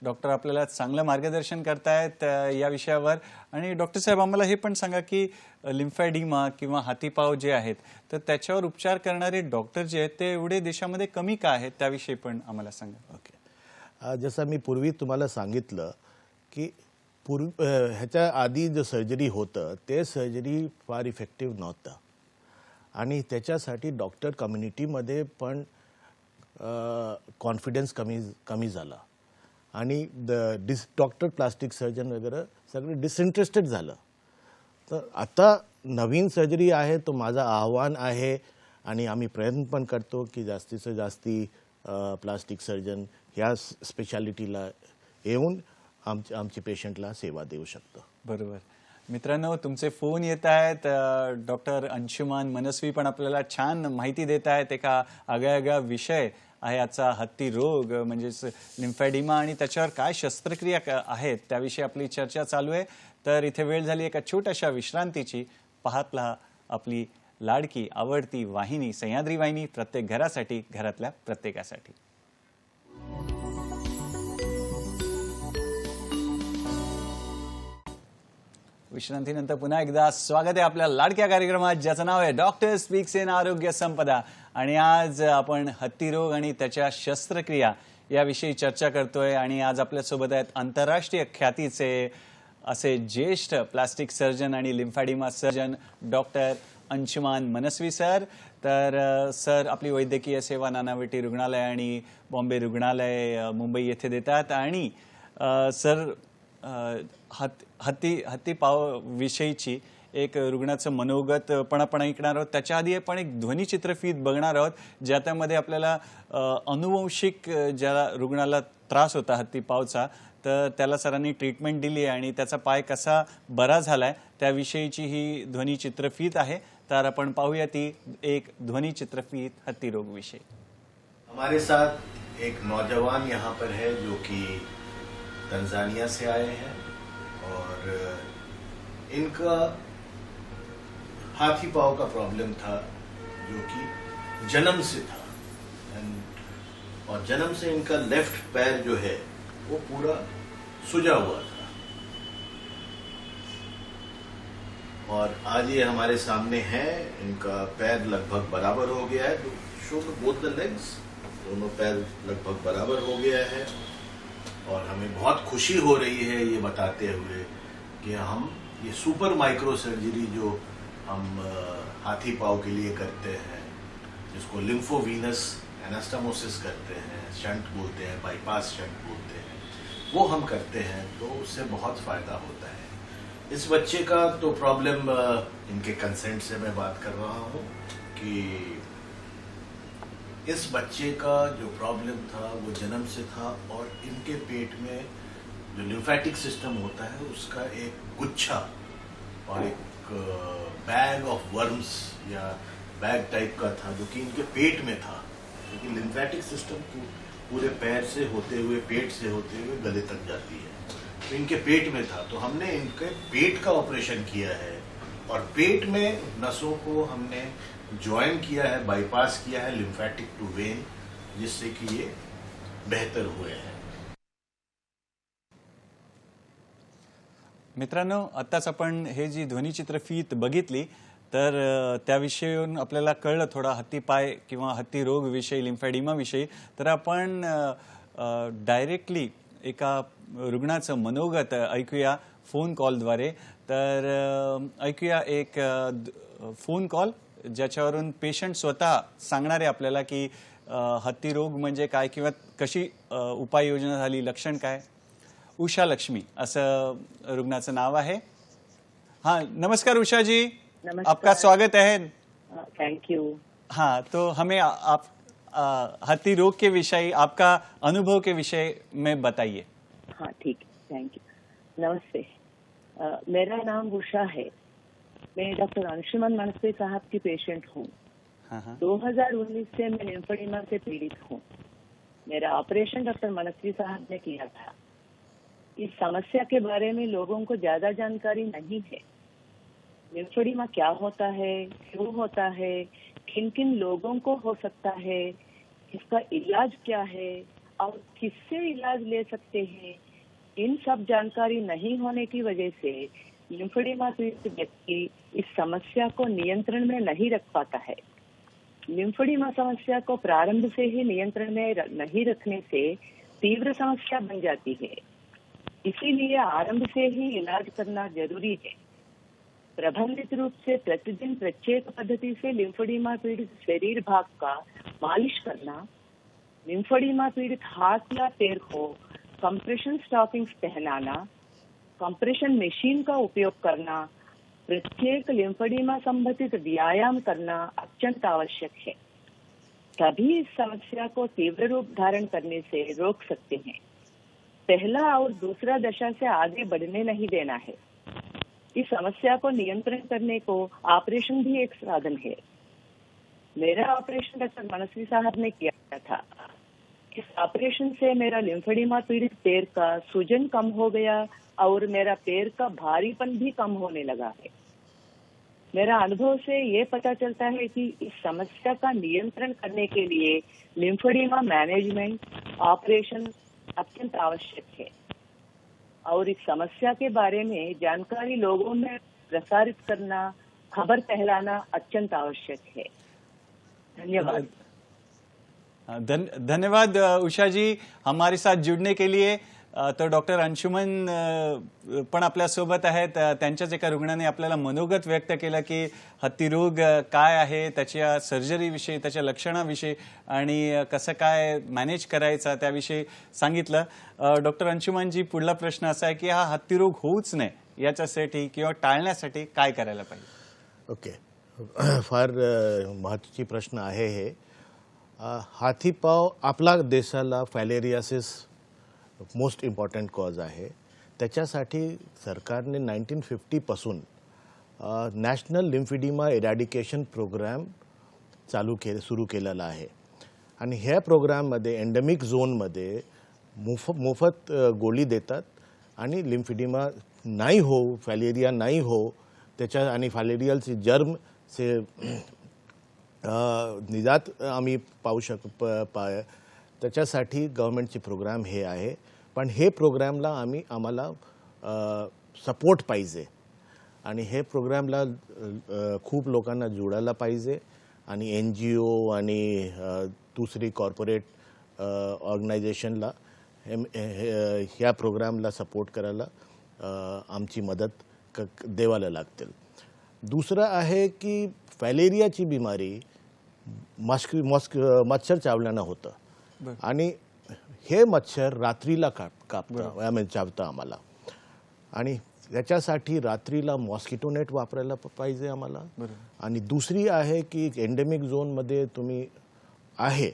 डॉक्टर आपल्याला चांगलं मार्गदर्शन करतायत या विषयावर. आणि डॉक्टर साहेब, आम्हाला हे पण सांगा की लिम्फॅडिमा किंवा हातीपाव जे आहेत तर त्याच्यावर उपचार करणारे डॉक्टर जे आहेत ते एवढे देशामध्ये कमी का आहेत त्याविषयी पण आम्हाला सांगा. ओके. जसं मी पूर्वी तुम्हाला सांगितलं की ह्याच्या आधी जो सर्जरी होतं ते सर्जरी फार इफेक्टिव्ह नव्हतं आणि त्याच्यासाठी डॉक्टर कम्युनिटीमध्ये पण कॉन्फिडन्स कमी झाला आणि डॉक्टर प्लास्टिक सर्जन वगैरे सगळे डिसइंटरेस्टेड झालं. तर आता नवीन सर्जरी आहे, तो माझं आव्हान आहे आणि आम्ही प्रयत्न पण करतो की जास्तीत जास्ती प्लास्टिक सर्जन ह्या स्पेशालिटीला येऊन आमच्या पेशंटला सेवा देऊ शकतो. बरोबर. मित्रांनो, तुमचे फोन येत आहेत. डॉक्टर अंशुमान मनस्वी पण आपल्याला छान माहिती देत आहेत. एका आगळा विषय आहे आजचा हत्ती रोग म्हणजेच लिम्फॅडिमा आणि त्याच्यावर काय शस्त्रक्रिया आहेत त्याविषयी आपली चर्चा चालू आहे. तर इथे वेळ झाली एका छोट्याशा विश्रांतीची. पाहत रहा आपली लाडकी आवडती वाहिनी सह्याद्री वाहिनी, प्रत्येक घरासाठी, घरातल्या प्रत्येकासाठी. विश्रांतीनंतर पुन्हा एकदा स्वागत आहे आपल्या लाडक्या कार्यक्रमात, ज्याचं नाव आहे डॉक्टर स्पीक्स इन आरोग्य संपदा. आणि आज आपण हत्तीरोग आणि त्याच्या शस्त्रक्रिया याविषयी चर्चा करतोय. आणि आज आपल्यासोबत आहेत आंतरराष्ट्रीय ख्यातीचे असे ज्येष्ठ प्लास्टिक सर्जन आणि लिम्फॅडिमा सर्जन डॉक्टर अंशुमान मनस्वी सर. तर सर आपली वैद्यकीय सेवा नानावटी रुग्णालय आणि बॉम्बे रुग्णालय मुंबई येथे देतात. आणि सर हत्तीपाव विषयीची एक रुग्णाचं मनोगत पण आपण ऐकणार आहोत. त्याच्या आधी आपण एक ध्वनिचित्रफीत बघणार आहोत ज्यामध्ये आपल्याला अनुवंशिक ज्या रुग्णाला त्रास होता हत्तीपावचा तर त्याला सरांनी ट्रीटमेंट दिली आणि त्याचा पाय कसा बरा झालाय त्याविषयीची ही ध्वनिचित्रफीत आहे. तर आपण पाहूया ती एक ध्वनिचित्रफीत हत्तीरोग विषयी. हमारे साथ एक नौजवान यहाँ पर है जो कि तंजानिया से आए हैं और इनका हाथी पांव का प्रॉब्लम था जो कि जन्म से था और जन्म से इनका लेफ्ट पैर जो है वो पूरा सुजा हुआ था और आज ये हमारे सामने है. इनका पैर लगभग बराबर हो गया है. शो बोथ द लेग्स, दोनों पैर लगभग बराबर हो गया है और हमें बहुत खुशी हो रही है ये बताते हुए कि हम ये सुपर माइक्रो सर्जरी जो हम हाथी पाव के लिए करते हैं, जिसको लिम्फोवीनस एनास्टमोसिस करते हैं, शंट बोलते हैं, बाईपास शंट बोलते हैं, वो हम करते हैं तो उससे बहुत फायदा होता है. इस बच्चे का तो प्रॉब्लम इनके कंसेंट से मैं बात कर रहा हूँ कि इस बच्चे का जो प्रॉब्लम था वो जन्म से था और इनके पेट में जो लिम्फेटिक सिस्टम होता है उसका एक गुच्छा और एक बैग ऑफ वर्म्स या बैग टाइप का था जो कि इनके पेट में था, क्योंकि लिम्फेटिक सिस्टम पूरे पैर से होते हुए, पेट से होते हुए गले तक जाती है. तो इनके पेट में था, तो हमने इनके पेट का ऑपरेशन किया है और पेट में नसों को हमने ज्वाइन किया है, बाईपास किया है लिम्फेटिक टू वेन, जिससे कि ये बेहतर हुए हैं. मित्रांनो, आत्ताच आपण हे जी ध्वनिचित्रफीत बघितली तर त्याविषयीहून आपल्याला कळलं थोडा हत्तीपाय किंवा हत्ती रोग विषयी, लिम्फॅडिमा विषयी. तर आपण डायरेक्टली एका रुग्णाचं मनोगत ऐकूया फोन कॉलद्वारे. तर ऐकूया एक फोन कॉल ज्याच्यावरून पेशंट स्वतः सांगणार आहे आपल्याला की हत्ती रोग म्हणजे काय किंवा कशी उपाययोजना झाली, लक्षण काय. उषा लक्ष्मी असं रुग्णाचं नाव आहे. हाँ, नमस्कार उषा जी. नमस्कार. आपका स्वागत है. Thank you. हाँ, तो हमें आप हत्ती रोग के विषय, आपका अनुभव के विषय में बताइए. हाँ ठीक है, थैंक यू. नमस्ते. मेरा नाम उषा है. मैं डॉक्टर अंशुमन मनस्वी साहब की पेशेंट हूँ. हाँ हाँ 2019 से मैं लिम्फोडिमा से पीड़ित हूँ. मेरा ऑपरेशन डॉक्टर मनस्वी साहब ने किया था. इस समस्या के बारे में लोगों को ज्यादा जानकारी नहीं है. लिम्फोडिमा क्या होता है, क्यों होता है, किन किन लोगों को हो सकता है, इसका इलाज क्या है और किससे इलाज ले सकते हैं, इन सब जानकारी नहीं होने की वजह से लिम्फोडिमा पीड़ित व्यक्ति इस समस्या को नियंत्रण में नहीं रख पाता है. लिम्फोडिमा समस्या को प्रारंभ से ही नियंत्रण में नहीं रखने से तीव्र समस्या बन जाती है. इसीलिए आरंभ से ही इलाज करना जरूरी है. प्रबंधित रूप से प्रतिदिन प्रत्येक पद्धति से लिम्फोडिमा पीड़ित शरीर भाग का मालिश करना, लिम्फोडिमा पीड़ित हाथ या पैर को कंप्रेशन स्टॉकिंग्स पहनाना, कंप्रेशन मशीन का उपयोग करना, प्रत्येक लिम्फोडिमा संबंधित व्यायाम करना अत्यंत आवश्यक है. तभी इस समस्या को तीव्र रूप धारण करने से रोक सकते हैं. पहला और दूसरा दशा से आगे बढ़ने नहीं देना है. इस समस्या को नियंत्रण करने को ऑपरेशन भी एक साधन है. मेरा ऑपरेशन डॉक्टर मनस्वी साहब ने किया था. इस ऑपरेशन से मेरा लिम्फोडिमा पीड़ित पैर का सूजन कम हो गया और मेरा पैर का भारीपन भी कम होने लगा है. मेरा अनुभव से ये पता चलता है कि इस समस्या का नियंत्रण करने के लिए लिम्फोडिमा मैनेजमेंट ऑपरेशन अत्यंत आवश्यक है और इस समस्या के बारे में जानकारी लोगों में प्रसारित करना, खबर फैलाना अत्यंत आवश्यक है. धन्यवाद. धन्यवाद उषा जी हमारे साथ जुड़ने के लिए. तो डॉक्टर अंशुमन पण आपल्यासोबत आहेत. त्यांच्याच एका रुग्णाने आपल्याला मनोगत व्यक्त केलं की हत्ती रोग काय आहे, त्याच्या सर्जरीविषयी, त्याच्या लक्षणाविषयी आणि कसं काय मॅनेज करायचा त्याविषयी सांगितलं. डॉक्टर अंशुमनजी, पुढला प्रश्न असा आहे की हा हत्ती रोग होऊच नये याच्यासाठी किंवा टाळण्यासाठी काय करायला पाहिजे. ओके, फार महत्त्वाची प्रश्न आहे हे. हाथीपाव आपला देशाला फॅलेरियासिस मोस्ट इम्पॉर्टंट कॉज आहे. त्याच्यासाठी सरकारने 1950 नॅशनल लिम्फिडिमा इरॅडिकेशन प्रोग्राम सुरू केलेला आहे. आणि ह्या प्रोग्राममध्ये एंडेमिक झोनमध्ये मोफत गोळी देतात आणि लिम्फिडिमा नाही हो, फॅलेरिया नाही हो, त्याच्या आणि फॅलेरियलची जर्म से निजात आम्ही पाहू त्याच्यासाठी गव्हर्नमेंटचे प्रोग्राम हे आहे. पण हे प्रोग्रामला आम्हाला सपोर्ट पाहिजे आणि हे प्रोग्रामला खूप लोकांना जोडायला पाहिजे आणि NGO आणि दुसरी कॉर्पोरेट ऑर्गनायझेशनला ह्या प्रोग्रामला सपोर्ट करायला आमची मदत द्यायला लागतील. दुसरं आहे की फॅलेरियाची बिमारी मच्छर चावल्यानं होतं आणि हे मच्छर रात्रीला कापतं, चावतं आम्हाला. आणि त्याच्यासाठी रात्रीला मॉस्किटो नेट वापरायला पाहिजे आम्हाला. आणि दुसरी आहे की एंडेमिक झोनमध्ये तुम्ही आहे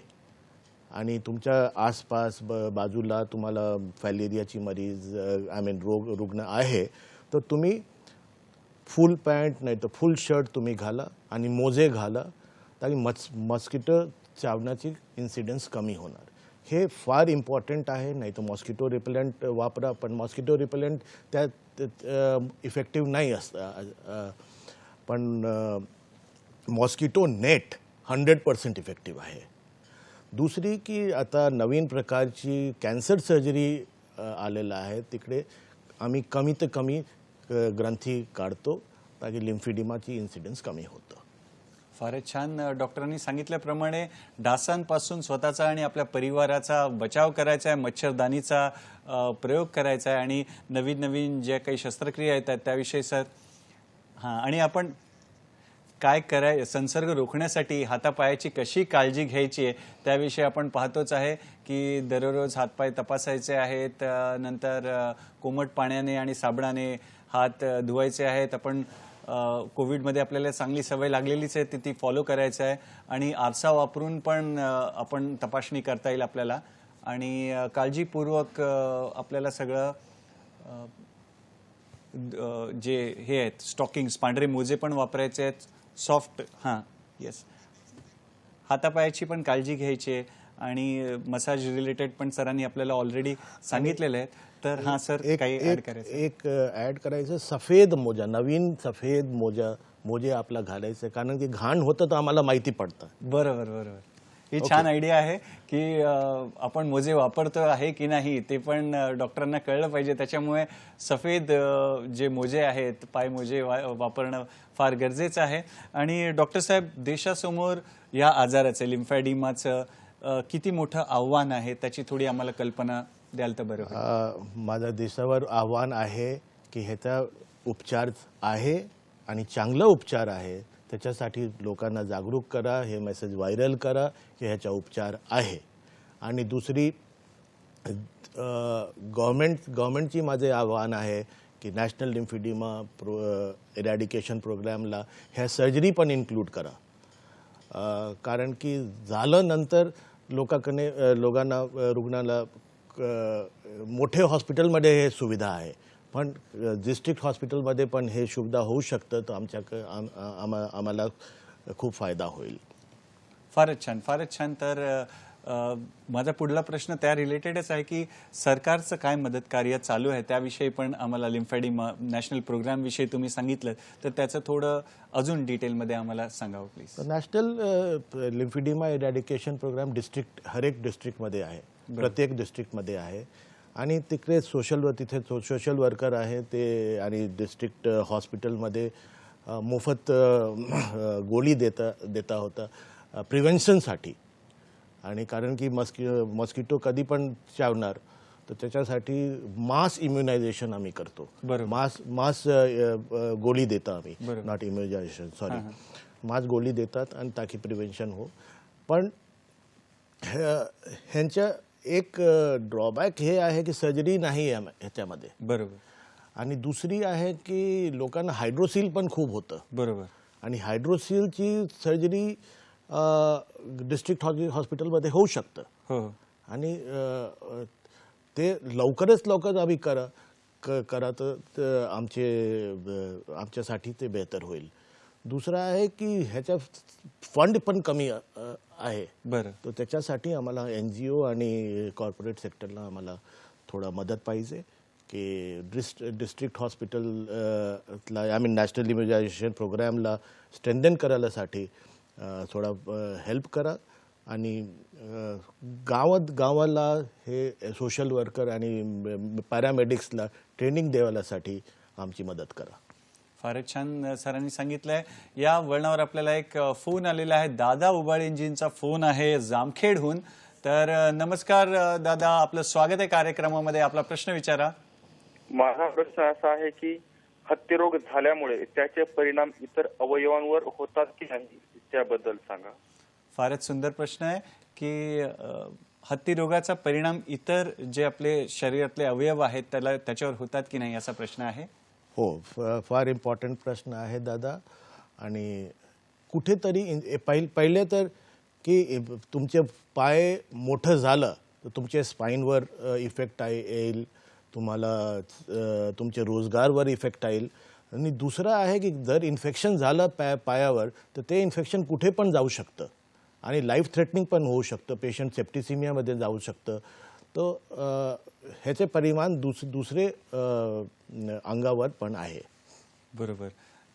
आणि तुमच्या आसपास बाजूला तुम्हाला फॅलेरियाची मरीज रुग्ण आहे, तर तुम्ही फुल पॅन्ट नाही तर फुल शर्ट तुम्ही घाला आणि मोजे घाला, ताकि मॉस्किटो चावण्याची इन्सिडेंस कमी होणार. हे फार इम्पॉर्टंट आहे. नाही तर मॉस्किटो रिपेलंट वापरा, पण मॉस्किटो रिपेलंट त्यात इफेक्टिव्ह नाही असतं. पण मॉस्किटो नेट 100% इफेक्टिव्ह आहे. दुसरी की आता नवीन प्रकारची कॅन्सर सर्जरी आलेला आहे, तिकडे आम्ही कमीत कमी ग्रंथी काढतो ताकी लिम्फिडिमाची इन्सिडेन्स कमी होतं. फारच छान. डॉक्टरांनी सांगितल्याप्रमाणे डासांपासून स्वतःचा आणि आपल्या परिवाराचा बचाव करायचा आहे, मच्छरदाणीचा प्रयोग करायचा आहे आणि नवीन नवीन ज्या काही शस्त्रक्रिया येतात त्याविषयी सर आणि आपण काय संसर्ग रोखण्यासाठी हातापायाची कशी काळजी घ्यायची आहे त्याविषयी आपण पाहतोच आहे की दररोज हातपाय तपासायचे आहेत, नंतर कोमट पाण्याने आणि साबणाने हात धुवायचे आहेत. आपण कोविडमध्ये आपल्याला चांगली सवय लागलेलीच आहे ती फॉलो करायचं आहे आणि आरसा वापरून पण आपण तपासणी करता येईल आपल्याला आणि काळजीपूर्वक आपल्याला सगळं जे हे आहेत स्टॉकिंग्स पांढरे मोजे पण वापरायचे आहेत, सॉफ्ट येस, हातापायाची पण काळजी घ्यायची आहे आणि मसाज रिलेटेड पण सरांनी आपल्याला ऑलरेडी सांगितलेलं आहे. तर सर काही ऍड करायचं? एक ऍड करायचं, सफेद मोजा, नवीन सफेद मोजे आपला घालायचे, कारण की घाण होतं तर आम्हाला माहिती पडतं. बरोबर बरोबर. ही छान आयडिया आहे की आपण मोजे वापरतो आहे की नाही ते पण डॉक्टरांना कळलं पाहिजे. त्याच्यामुळे सफेद जे मोजे आहेत, पाय मोजे वापरणं फार गरजेचं आहे. आणि डॉक्टर साहेब, देशासमोर या आजाराचं लिम्फॅडिमाचं किती मोठं आव्हान आहे त्याची थोडी आम्हाला कल्पना द्याल तर बरं होईल. माझ्या देशावर आव्हान आहे की ह्याचा उपचार आहे आणि चांगला उपचार आहे. त्याच्यासाठी लोकांना जागरूक करा, हे मेसेज व्हायरल करा की ह्याचा उपचार आहे. आणि दुसरी गव्हर्नमेंटची माझे आव्हान आहे की नॅशनल लिम्फिडिमा इरॅडिकेशन प्रोग्रामला ह्या सर्जरी पण इन्क्लूड करा, कारण की झालं नंतर लोकांना रुग्णाला मोठे हॉस्पिटलमध्ये हे सुविधा आहे, पण डिस्ट्रिक्ट हॉस्पिटलमध्ये पण हे सुविधा होऊ शकतं, तर आम्हाला खूप फायदा होईल. फारच छान, फारच छान. तर माझा पुढला प्रश्न त्या रिलेटेडच आहे की सरकारचं काय मदत कार्य चालू आहे त्याविषयी पण आम्हाला लिम्फॅडिमा नॅशनल प्रोग्रामविषयी तुम्ही सांगितलं तर त्याचं थोडं अजून डिटेलमध्ये आम्हाला सांगावं प्लीज. नॅशनल लिम्फिडिमा इरॅडिकेशन प्रोग्राम हर एक डिस्ट्रिक्टमध्ये आहे, प्रत्येक डिस्ट्रिक्टमध्ये आहे. आणि तिकडे तिथे सोशल वर्कर आहे ते, आणि डिस्ट्रिक्ट हॉस्पिटलमध्ये मोफत गोळी देता होता प्रिव्हेन्शनसाठी. आणि कारण की मस्किटो कधी पण चावणार, तर त्याच्यासाठी मास इम्युनायझेशन आम्ही करतो. मास गोळी देतो आम्ही, नॉट इम्युनायझेशन, सॉरी, मास गोळी देतात आणि ताकी प्रिव्हेन्शन हो. पण ह्यांच्या एक ड्रॉबॅक हे आहे की सर्जरी नाही आहे ह्याच्यामध्ये. बरोबर. आणि दुसरी आहे की लोकांना हायड्रोसील पण खूप होतं. बरोबर. आणि हायड्रोसीलची सर्जरी डिस्ट्रिक्ट हॉस्पिटलमध्ये होऊ शकतं. हो. आणि ते लवकरच लवकर आम्ही करा तर आमच्यासाठी ते बेहतर होईल. दुसरं आहे की ह्याच्या फंड पण कमी आहे. बरं. तर त्याच्यासाठी आम्हाला NGO आणि कॉर्पोरेट सेक्टरला आम्हाला थोडा मदत पाहिजे की डिस्ट्रिक्ट हॉस्पिटलला नॅशनल इम्युनायझेशन प्रोग्रामला स्ट्रेंथन करायसाठी थोडा हेल्प करा. आणि गावाला हे सोशल वर्कर आणि पॅरामेडिक्सला ट्रेनिंग द्यायसाठी आमची मदत करा. फारच छान सरांनी सांगितलंय. या वळणावर आपल्याला एक फोन आलेला आहे. दादा उबाळेंजींचा फोन आहे जामखेडहून. तर नमस्कार दादा, आपलं स्वागत आहे कार्यक्रमामध्ये. आपला प्रश्न विचारा. माझा प्रश्न असा आहे की हत्तीरोग झाल्यामुळे त्याचे परिणाम इतर अवयवांवर होतात की नाही, त्याबद्दल सांगा. फारच सुंदर प्रश्न आहे की हत्ती रोगाचा परिणाम इतर जे आपले शरीरातले अवयव आहेत त्याच्यावर होतात की नाही असा प्रश्न आहे. हो, फार इम्पॉर्टंट प्रश्न आहे दादा. आणि कुठेतरी पहिले तर की तुमचे पाय मोठं झालं तर तुमच्या स्पाईनवर इफेक्ट येईल, तुम्हाला तुमच्या रोजगारवर इफेक्ट येईल. आणि दुसरं आहे की जर इन्फेक्शन झालं पायावर तर ते इन्फेक्शन कुठे पण जाऊ शकतं आणि लाईफ थ्रेटनिंग पण होऊ शकतं, पेशंट सेप्टिसिमियामध्ये जाऊ शकतं. तर ह्याचे परिणाम दुसरे अंगावर पण आहे. बरोबर.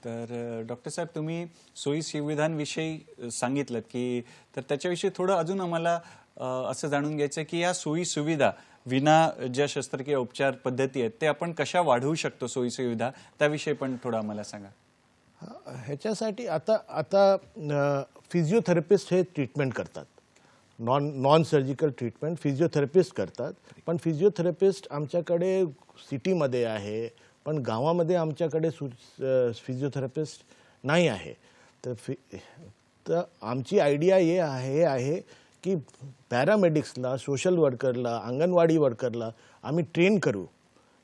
तर डॉक्टर साहेब, तुम्ही सोयी सुविधांविषयी सांगितलं की तर त्याच्याविषयी थोडं अजून आम्हाला असं जाणून घ्यायचं की या सोयी सुविधा विना ज्या शस्त्रक्रिया उपचार पद्धती आहेत ते आपण कशा वाढवू शकतो, सोयीसुविधा त्याविषयी पण थोडं आम्हाला सांगा. ह्याच्यासाठी आता आता फिजिओथेरपिस्ट हे ट्रीटमेंट करतात. नॉन सर्जिकल ट्रीटमेंट फिजिओथेरपिस्ट करतात. पण फिजिओथेरपिस्ट आमच्याकडे सिटीमध्ये आहे, पण गावामध्ये आमच्याकडे फिजिओथेरपिस्ट नाही आहे. तर आमची आयडिया हे आहे की पॅरामेडिक्सला, सोशल वर्करला, अंगणवाडी वर्करला आम्ही ट्रेन करू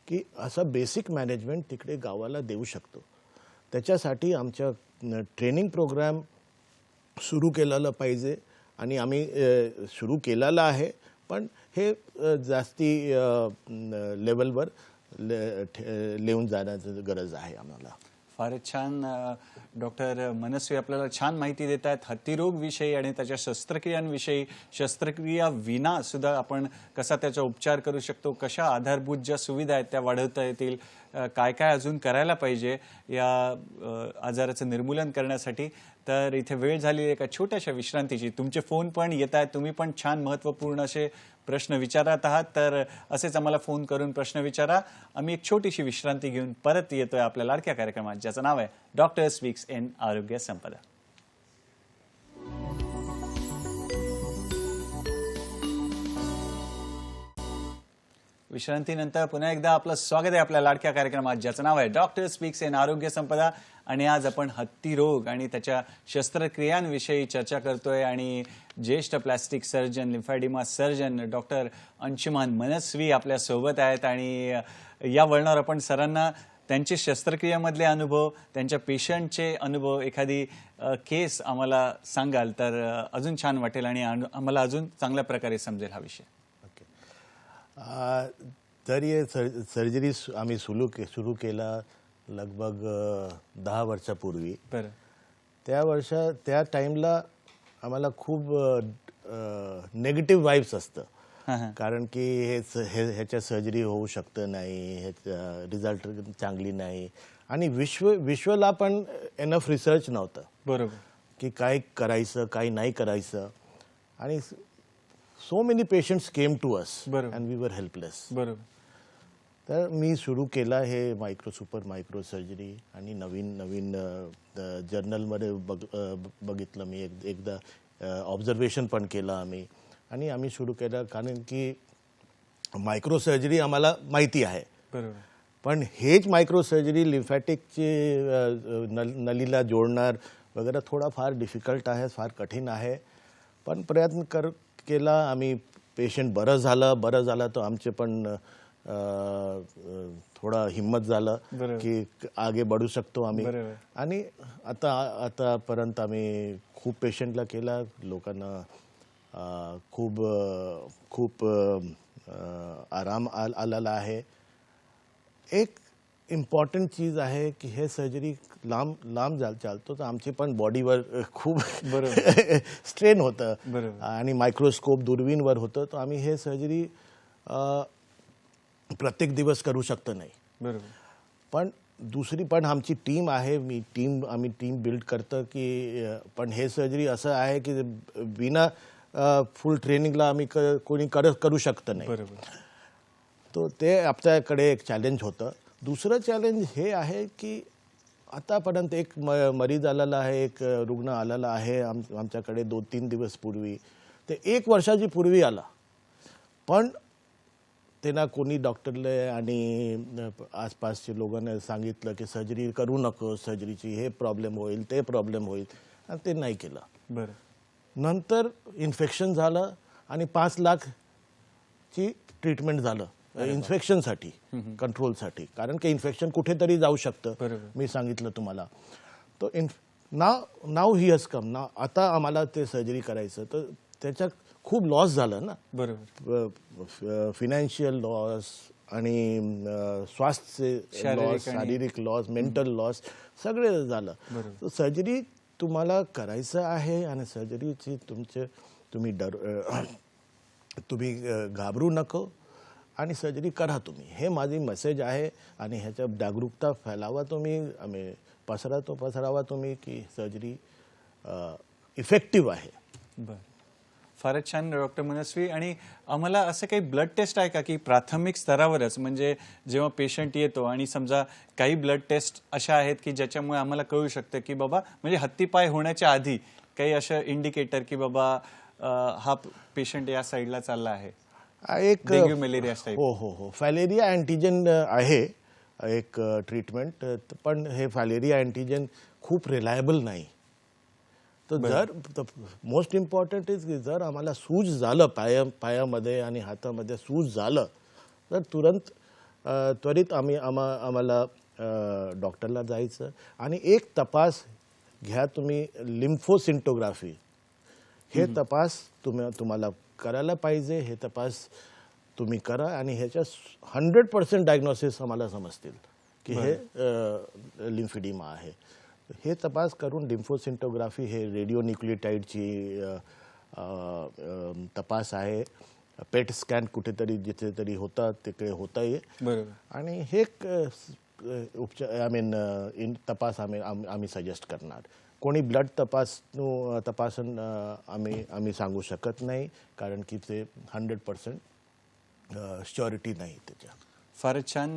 की असं बेसिक मॅनेजमेंट तिकडे गावाला देऊ शकतो. त्याच्यासाठी आमच्या ट्रेनिंग प्रोग्राम सुरू केलेलं पाहिजे आणि आम्ही सुरू केलेलं आहे. पण हे जास्ती लेवलवर लिहून जाण्याची गरज आहे आम्हाला. फारच छान. डॉक्टर मनस्वी आपल्याला छान माहिती देत आहेत हत्तीरोग विषयी आणि त्याच्या शस्त्रक्रियांविषयी. शस्त्रक्रिया विना सुद्धा आपण कसा त्याचा उपचार करू शकतो, कशा आधारभूत ज्या सुविधा आहेत त्या वाढवता येतील, काय काय अजून करायला पाहिजे या आजाराचं निर्मूलन करण्यासाठी. तर इथे वेळ झाली एका छोट्याशा विश्रांतीची. तुमचे फोन पण येत आहेत, तुम्ही पण छान महत्त्वपूर्ण असे प्रश्न विचारत आहात, तर असेच आम्हाला फोन करून प्रश्न विचारा. आम्ही एक छोटीशी विश्रांती घेऊन परत येतोय आपल्या लाडक्या कार्यक्रमात, ज्याचं नाव आहे डॉक्टर स्पीक्स इन आरोग्य संपदा. विश्रांतीनंतर पुन्हा एकदा आपलं स्वागत आहे आपल्या लाडक्या कार्यक्रमात, ज्याचं नाव आहे डॉक्टर स्पीक्स इन आरोग्य संपदा. आणि आज आपण हत्तीरोग आणि त्याच्या शस्त्रक्रियांविषयी चर्चा करतोय. आणि ज्येष्ठ plastic surgeon, lymphedema surgeon doctor Anshuman Manasvi आपल्या सोबत आहेत. आणि या वळणावर आपण सरांना त्यांचे शस्त्रक्रियामधले अनुभव, त्यांच्या पेशंटचे अनुभव, एखादी केस आम्हाला सांगाल तर अजून छान वाटेल आणि आम्हाला अजून चांगल्या प्रकारे समजेल हा विषय. तर ये सर्जरी आम्ही सुरू केला लगभग 10 वर्षापूर्वी. बरं. त्या टाईमला आम्हाला खूप नेगेटिव्ह वाईब्स असतं. कारण की ह्याच्या सर्जरी होऊ शकतं नाही, ह्याचा रिझल्ट चांगली नाही. आणि विश्वला पण एनफ रिसर्च नव्हतं. बरोबर. की काय करायचं, काय नाही करायचं. आणि so many patients came to us and we were helpless. बरोबर. तर मी सुरू केला हे सुपर मायक्रो सर्जरी. आणि नवीन जर्नलमध्ये बघितलं मी, एकदा ऑब्झर्वेशन पण केलं आम्ही. आणि आम्ही सुरू केलं कारण की मायक्रो सर्जरी आम्हाला माहिती आहे. बरोबर. पण हेच मायक्रो सर्जरी लिम्फॅटिकची नलीला जोडणार वगैरे थोडाफार डिफिकल्ट आहे, फार कठीण आहे. पण प्रयत्न केला आम्ही. पेशंट बरं झालं तर आमचे पण थोडा हिम्मत झालं की आगे बढू शकतो आम्ही. आणि आतापर्यंत आम्ही खूप पेशंटला केला. लोकांना खूप आराम आलेला आहे. एक इम्पॉर्टंट चीज आहे की हे सर्जरी लांब चालतो तर आमची पण बॉडीवर खूप स्ट्रेन होतं आणि मायक्रोस्कोप दुर्बीनवर होतं. तर आम्ही हे सर्जरी प्रत्येक दिवस करू शकतो नाही. बरोबर. पण दुसरी पण आमची टीम आहे. आम्ही टीम बिल्ड करतो की पण हे सर्जरी असं आहे की बिना फुल ट्रेनिंगला आम्ही कोणी करू शकतो नाही. बरोबर. तो ते आपल्याकडे एक चॅलेंज होतं. दुसरं चॅलेंज हे आहे की आतापर्यंत एक मरीज आलेला आहे, एक रुग्ण आलेला आहे आमच्याकडे 2-3 दिवस पूर्वी. ते 1 वर्षाची पूर्वी आला. पण त्यांना कोणी डॉक्टरले आणि आसपासच्या लोकांना सांगितलं की सर्जरी करू नको, सर्जरीची हे प्रॉब्लेम होईल, ते प्रॉब्लेम होईल, आणि ते नाही केलं. बरं. नंतर इन्फेक्शन झालं आणि 5 लाखची ट्रीटमेंट झालं इन्फेक्शनसाठी, कंट्रोलसाठी. कारण की इन्फेक्शन कुठेतरी जाऊ शकतं. मी सांगितलं तुम्हाला. तो नाव ही हॅज कम ना. आता आम्हाला ते सर्जरी करायचं तर त्याच्यात खूप लॉस झालं ना. बरोबर. फिनान्शियल लॉस आणि स्वास्थ्य लॉस, शारीरिक लॉस, मेंटल लॉस सगळे झालं. सर्जरी तुम्हाला करायचं आहे आणि सर्जरीची तुम्ही घाबरू नको आणि सर्जरी करा तुम्ही. हे माझी मेसेज आहे. आणि ह्याच्या जागरूकता फैलावा तुम्ही, आम्ही पसरावा तुम्ही की सर्जरी इफेक्टिव्ह आहे. बरं. फारच छान डॉक्टर मनस्वी. आणि आम्हाला असं काही ब्लड टेस्ट आहे का की प्राथमिक स्तरावरच, म्हणजे जेव्हा पेशंट येतो आणि समजा काही ब्लड टेस्ट अशा आहेत की ज्याच्यामुळे आम्हाला कळू शकतं की बाबा म्हणजे हत्तीपाय होण्याच्या आधी काही असं इंडिकेटर की बाबा हा पेशंट या साईडला चालला आहे? एक डेंग्यू मलेरिया टाईप. हो हो हो फॅलेरिया अँटीजन आहे एक ट्रीटमेंट, पण हे फॅलेरिया अँटीजन खूप रिलायबल नाही. तर जर मोस्ट इम्पॉर्टंट इज की जर आम्हाला सूज झालं पायामध्ये आणि हातामध्ये सूज झालं तर तुरंत त्वरित आम्हाला डॉक्टरला जायचं आणि एक तपास घ्या तुम्ही, लिम्फोसिंटोग्राफी. हे तपास तुम्हाला करायला पाहिजे. हे तपास तुम्ही करा आणि ह्याच्या 100% डायग्नोसिस आम्हाला समजतील की हे लिम्फिडिमा आहे. हे तपास करून लिम्फोसिंटोग्राफी हे रेडिओन्यूक्लियोटाईडची तपास आहे. पेट स्कॅन कुठेतरी जिथे तरी होता तिकडे होता बरोबर. आणि हे उपचार तपास आम्ही सजेस्ट करणार. कोणी ब्लड तपासून आम्ही सांगू शकत नाही, कारण की ते 100% श्युरिटी नाही त्याच्या. फारच छान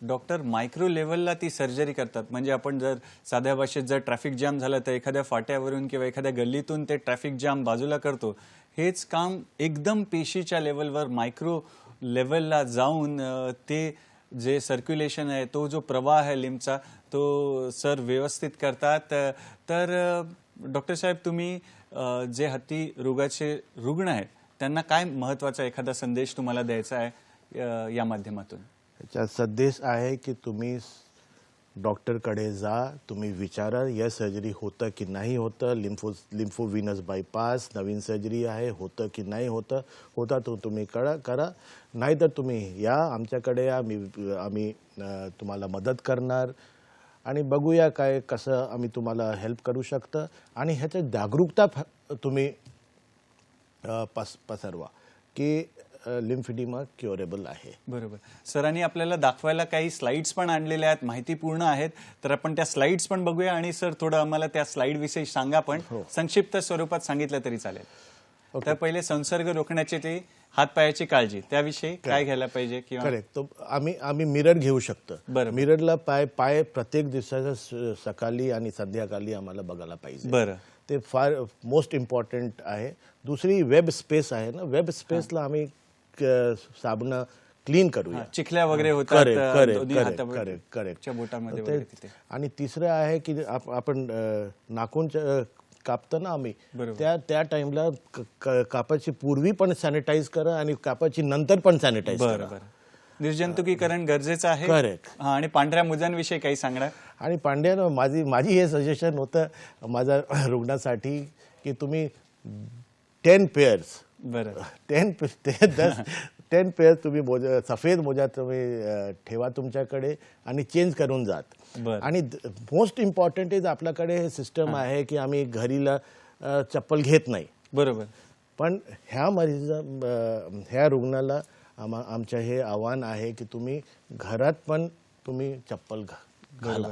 डॉक्टर. मायक्रो लेवलला ती सर्जरी करतात, म्हणजे आपण जर साध्या भाषेत जर ट्रॅफिक जॅम झालं तर एखाद्या फाट्यावरून किंवा एखाद्या गल्लीतून ते ट्रॅफिक जॅम बाजूला करतो. हेच काम एकदम पेशीच्या लेवलवर मायक्रो लेवलला जाऊन ते जे सर्क्युलेशन आहे, तो जो प्रवाह आहे लिम्फचा, तो सर व्यवस्थित करतात. तर डॉक्टर साहेब, तुम्ही जे हत्ती रोगाचे रुग्ण आहेत त्यांना काय महत्त्वाचा एखादा संदेश तुम्हाला द्यायचा आहे या माध्यमातून? याचा संदेश आहे की तुम्ही डॉक्टरकडे जा, तुम्ही विचारा या सर्जरी होतं की नाही होतं, लिम्फोव्हिनस बायपास नवीन सर्जरी आहे, होतं की नाही होतं. होता तो तुम्ही करा, नाहीतर तुम्ही या आमच्याकडे या, आम्ही तुम्हाला मदत करणार आणि बघूया कसं आम्ही तुम्हाला हेल्प करू शकतं. आणि ह्याच्या जागरूकता तुम्ही पसरवा की लिम्फिडिमा क्युरेबल आहे. बरोबर. सरांनी आपल्याला दाखवायला काही स्लाइड्स पण आणलेल्या आहेत, माहितीपूर्ण आहेत, तर आपण त्या स्लाइड्स पण बघूया. आणि सर थोडं आम्हाला त्या स्लाइड विषयी सांगा, पण संक्षिप्त स्वरूपात सांगितलं तरी चालेल. तर पहिले संसर्ग रोखण्याची ती हातपायाची काळजी, त्याविषयी काय घ्यायला पाहिजे? किंवा करेक्ट. तो आम्ही मिरर घेऊ शकतो. मिररला पाय प्रत्येक दिवसाच्या सकाळी आणि संध्याकाळी आम्हाला बघायला पाहिजे. बरं. ते फार मोस्ट इम्पॉर्टंट आहे. दुसरी वेब स्पेस आहे ना, वेब स्पेसला आम्ही साबण क्लीन करूया. चिखल्या वगैरे होतात हाताच्या बोटामध्ये वगैरे तिथे. आणि तिसरं आहे की आपण नाखून कापतो ना आम्ही, त्या टाइमला कापाची पूर्वी पण सॅनिटाईज करा आणि कापाची नंतर पण सॅनिटाईज करा. निर्जंतुकीकरण गरजेचं आहे. करेक्ट. आणि पांढऱ्या मुजांविषयी काही सांगणार? आणि पांड्यानं माझी हे सजेशन होतं माझ्या रुग्णासाठी की तुम्ही 10 पेअर्स, 10 पेअर्स तुम्ही सफेद मोजा तुम्ही ठेवा तुमच्याकडे आणि चेंज करून जात. आणि मोस्ट इम्पॉर्टंट इज आपल्याकडे हे सिस्टम आहे की आम्ही घरीला चप्पल घेत नाही. बरोबर. पण ह्या रुग्णाला आमचं हे आव्हान आहे की तुम्ही घरात पण तुम्ही चप्पल घाला.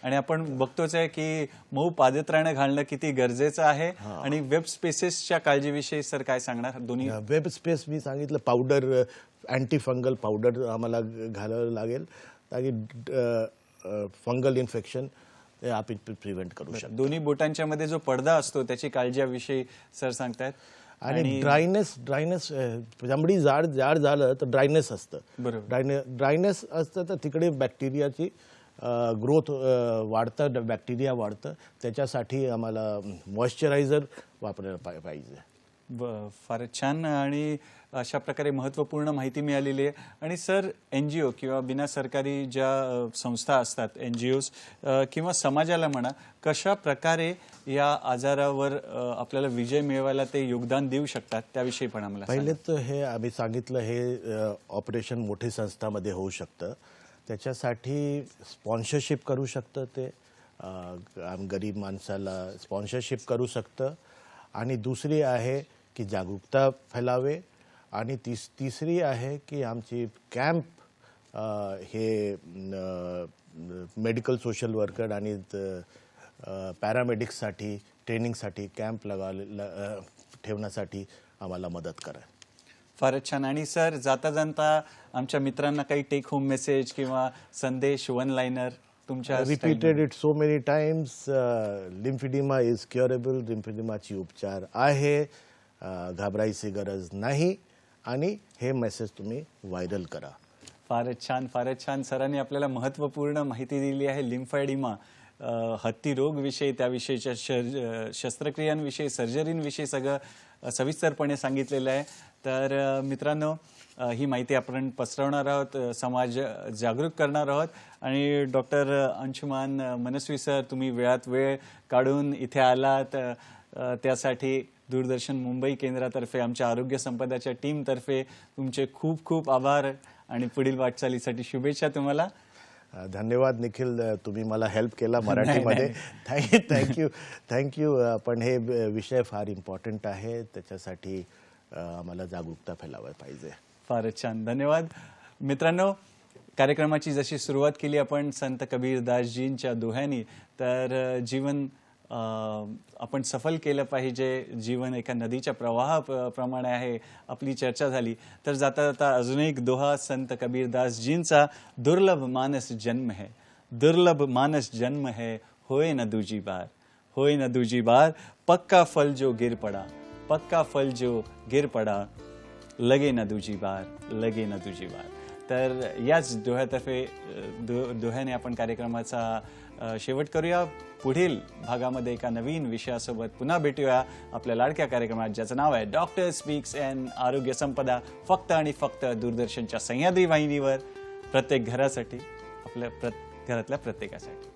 आणि आपण बघतोच आहे की मऊ पादत्राणं घालणं किती गरजेचं आहे. आणि वेब स्पेसेसच्या काळजीविषयी सर काय सांगणार? दोन्ही वेब स्पेस मी सांगितलं, पावडर, अँटी फंगल पावडर आम्हाला घालावं लागेल ताकी फंगल इन्फेक्शन आपण प्रिव्हेंट करू शकतो. दोन्ही बोटांच्या मध्ये जो पडदा असतो त्याची काळजीविषयी सर सांगतायत. आणि ड्रायनेस चामडी जाड झालं तर ड्रायनेस असतं. ड्रायनेस असतं तर तिकडे बॅक्टेरियाची ग्रोथ वाढतं, बॅक्टेरिया वाढतं. त्याच्यासाठी आम्हाला मॉइश्चरायझर वापरायला पाहिजे. फारच छान. आणि अशा प्रकारे महत्त्वपूर्ण माहिती मिळालेली आहे. आणि सर, NGO किंवा बिना सरकारी ज्या संस्था असतात, NGOज किंवा समाजाला म्हणा, कशा प्रकारे या आजारावर आपल्याला विजय मिळवायला ते योगदान देऊ शकतात, त्याविषयी पण आम्हाला पहिले तर हे आम्ही सांगितलं, हे ऑपरेशन मोठ्या संस्थांमध्ये होऊ शकतं. त्याच्यासाठी स्पॉन्सरशिप करू शकतं, ते गरीब माणसाला स्पॉन्सरशिप करू शकतं. आणि दुसरी आहे की जागरूकता फैलावे. आणि तिसरी आहे की आमची कॅम्प हे मेडिकल सोशल वर्कर आणि पॅरामेडिक्ससाठी ट्रेनिंगसाठी कॅम्प ठेवण्यासाठी आम्हाला मदत करा. फारच छान. आणि सर, जाता जाता आमच्या मित्रांना काही टेक होम मेसेज किंवा संदेश, वन लाइनर तुमच्या repeated it so many times. Lymphedema is curable. लिम्फिडिमाची उपचार आहे, घाबरायची गरज नाही. आणि हे मेसेज तुम्ही व्हायरल करा. फारच छान, फारच छान. सरांनी आपल्याला महत्त्वपूर्ण माहिती दिली आहे. लिम्फॅडिमा, हत्ती रोग विषयी, त्याविषयीच्या शस्त्रक्रियांविषयी, सर्जरींविषयी सगळं सविस्तरपणे सांगितलेलं आहे. तर मित्रांनो, ही माहिती आपण पसरवणार आहोत, समाज जागरूक करणार आहोत. आणि डॉक्टर अंशुमान मनस्वी सर, तुम्ही वेळात वेळ काढून इथे आलात, त्यासाठी दूरदर्शन मुंबई केंद्रातर्फे, आमच्या आरोग्य संपदाच्या टीमतर्फे तुमचे खूप खूप आभार आणि पुढील वाटचालीसाठी शुभेच्छा तुम्हाला. धन्यवाद निखिल, तुम्ही मला हेल्प केला मराठीमध्ये. थँक्यू. पण हे विषय फार इम्पॉर्टंट आहे, त्याच्यासाठी आम्हाला जागरूकता फैलावली पाहिजे. फारच छान, धन्यवाद. मित्रांनो, कार्यक्रमाची जशी सुरुवात केली आपण संत कबीरदासजींच्या दोह्यानी, तर जीवन आपण सफल केलं पाहिजे. जीवन एका नदीच्या प्रवाहाप्रमाणे आहे. आपली चर्चा झाली, तर जाता जाता अजून एक दोहा संत कबीरदासजींचा. दुर्लभ मानस जन्म है, दुर्लभ मानस जन्म है, होए न दूजी बार, होए न दूजी बार, पक्का फल जो गिर पड़ा, पक्का फल जो गिर पड़ा, लगे न दूजी बार, लगे न दूजी बार. तर याच दोह्यातर्फे दोह्याने आपण कार्यक्रमाचा शेवट करूया. पुढील भागामध्ये एका नवीन विषयासोबत पुन्हा भेटूया आपल्या लाडक्या कार्यक्रमात, ज्याचं नाव आहे डॉक्टर स्पीक्स अँड आरोग्य संपदा, फक्त आणि फक्त दूरदर्शनच्या सह्याद्री वाहिनीवर, प्रत्येक घरासाठी, आपल्या घरातल्या प्रत्येकासाठी.